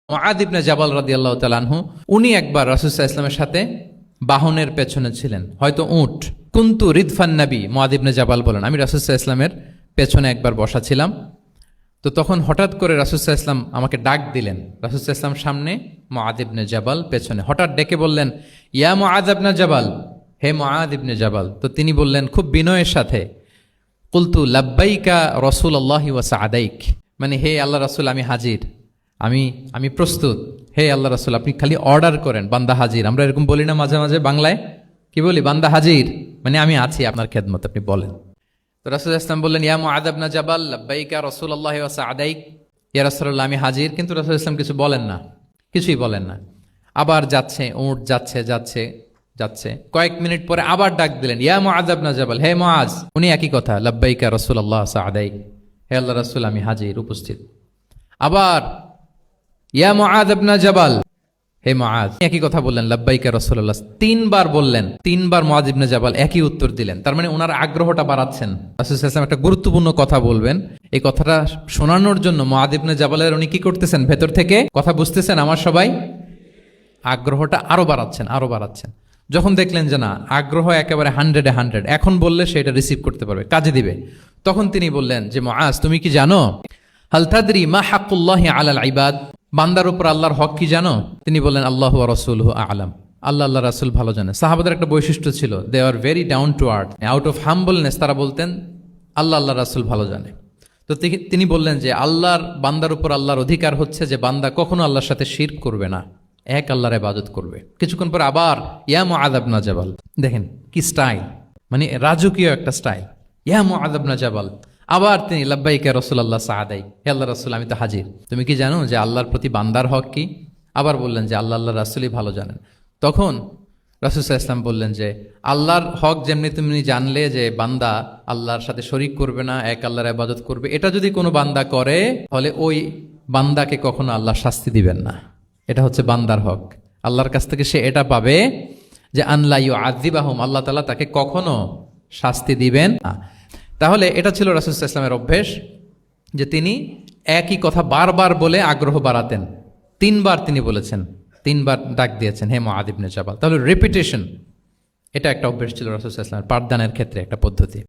মুআয ইবনে জাবাল রাদিয়াল্লাহু তাআলা আনহু উনি একবার রাসূল সাল্লাল্লাহু আলাইহি ওয়াসাল্লামের সাথে বাহনের পেছনে ছিলেন, হয়তো উট। কুনতু রিদফান নবী, মুআয ইবনে জাবাল বলেন, আমি রাসূল সাল্লাল্লাহু আলাইহি ওয়াসাল্লামের পেছনে একবার বসা ছিলাম। তো তখন হঠাৎ করে রাসূল সাল্লাল্লাহু আলাইহি ওয়াসাল্লাম আমাকে ডাক দিলেন। রাসূল সাল্লাল্লাহু আলাইহি ওয়াসাল্লাম সামনে, মুআয ইবনে জাবাল পেছনে। হঠাৎ ডেকে বললেন, ইয়া মুআয ইবনে জাবাল, হে মুআয ইবনে জাবাল। তো তিনি বললেন খুব বিনয়ের সাথে, কুলতু লাব্বাইকা রাসূলুল্লাহি ওয়া সাআদাইক, মানে হে আল্লাহ রাসূল, আমি হাজির, আমি প্রস্তুত। হে আল্লাহ রাসূল, আপনি খালি অর্ডার করেন, বান্দা হাজির। আমরা এরকম বলি না মাঝে মাঝে বাংলায়, কি বলি? বান্দা হাজির, মানে আমি আছি আপনার খেদমত, আপনি বলেন। তো রাসূল ইসলাম বললেন, ইয়া মুআয ইবনে জাবাল লাব্বাইকা রাসূলুল্লাহি ওয়া সাআদাইক, ইয়া রাসূলুল্লাহ, আমি হাজির। কিন্তু রাসূল ইসলাম কিছু বলেন না, কিছুই বলেন না। আবার যাচ্ছে, উট যাচ্ছে যাচ্ছে যাচ্ছে, কয়েক মিনিট পরে আবার ডাক দিলেন, ইয়া মুআয ইবনে জাবাল, হে মুআয। উনি একই কথা, লাব্বাইকা রাসূলুল্লাহ সাআদাইক, হে আল্লাহ রাসূল, আমি হাজির, উপস্থিত। আবার ইয়া মুআয ইবনে জাবাল, হে মুআয, একই কথা বললেন, লাব্বাইকা রাসূলুল্লাহ। তিনবার বললেন, তিনবার মুআয ইবনে জাবাল একই উত্তর দিলেন। তার মানে ওনার আগ্রহটা বাড়াচ্ছেন। রাসূল সাল্লাল্লাহু আলাইহি ওয়াসাল্লাম একটা গুরুত্বপূর্ণ কথা বলবেন, এই কথাটা শোনানোর জন্য মুআয ইবনে জাবালের উনি কি করতেছেন? ভেতর থেকে কথা বুঝতেছেন আমার সবাই, আগ্রহটা আরো বাড়াচ্ছেন, আরো বাড়াচ্ছেন। যখন দেখলেন যে না, আগ্রহ একেবারে 100-এ 100, এখন বললে সে এটা রিসিভ করতে পারবে, কাজে দিবে, তখন তিনি বললেন যে মুআয, তুমি কি জানো, হাল তাদরি মা হাক্কুল্লাহি আলাল ইবাদ, বান্দার উপর আল্লাহর হক কি জানো? তিনি বললেন, আল্লাহু ওয়া রাসূলুহু আ'লাম, আল্লাহ আল্লাহ রাসূল ভালো জানে। সাহাবাদের একটা বৈশিষ্ট্য ছিল, they are very down to earth, out of humbleness তারা বলতেন আল্লাহ আল্লাহ রাসূল ভালো জানে। তো তিনি বললেন যে আল্লাহর, বান্দার উপর আল্লাহর অধিকার হচ্ছে যে বান্দা কখনো আল্লাহর সাথে শিরক করবে না, এক আল্লাহর ইবাদত করবে। কিছুক্ষণ পর আবার ইয়া মুআয ইবনে জাবাল, দেখেন কি স্টাইল, মানে রাজকীয় একটা স্টাইল। ইয়া মুআয ইবনে জাবাল, আবার তিনি লাব্বাইকা রাসূলুল্লাহ সাআদাইক, হে আল্লাহ রাসূল, আমি তো হাজির। তুমি কি জানো যে আল্লাহর প্রতি বান্দার হক কি? আবার বললেন যে আল্লাহ আল্লাহ রাসূলই ভালো জানেন। তখন রাসূল সাল্লাল্লাহু আলাইহি ওয়াসাল্লাম বললেন যে আল্লাহর হক যেমনি তুমি জানলে যে বান্দা আল্লাহর সাথে শরীক করবে না, এক আল্লাহর ইবাদত করবে, এটা যদি কোনো বান্দা করে তাহলে ওই বান্দাকে কখনো আল্লাহ শাস্তি দিবেন না। এটা হচ্ছে বান্দার হক। আল্লাহর কাছ থেকে সে এটা পাবে যে আনলা ইউআযিবাহুম, আল্লাহ তাআলা তাকে কখনো শাস্তি দিবেন না। তাহলে এটা ছিল রাসূল সাল্লাল্লাহু আলাইহি ওয়াসাল্লামের অভ্যেস, যে তিনি একই কথা বারবার বলে আগ্রহ বাড়াতেন। তিনবার তিনি বলেছেন, তিনবার ডাক দিয়েছেন, হে মুআয ইবনে জাবাল। তাহলে রিপিটেশন, এটা একটা অভ্যেস ছিল রাসূল সাল্লাল্লাহু আলাইহি ওয়াসাল্লামের, পাঠদানের ক্ষেত্রে একটা পদ্ধতি।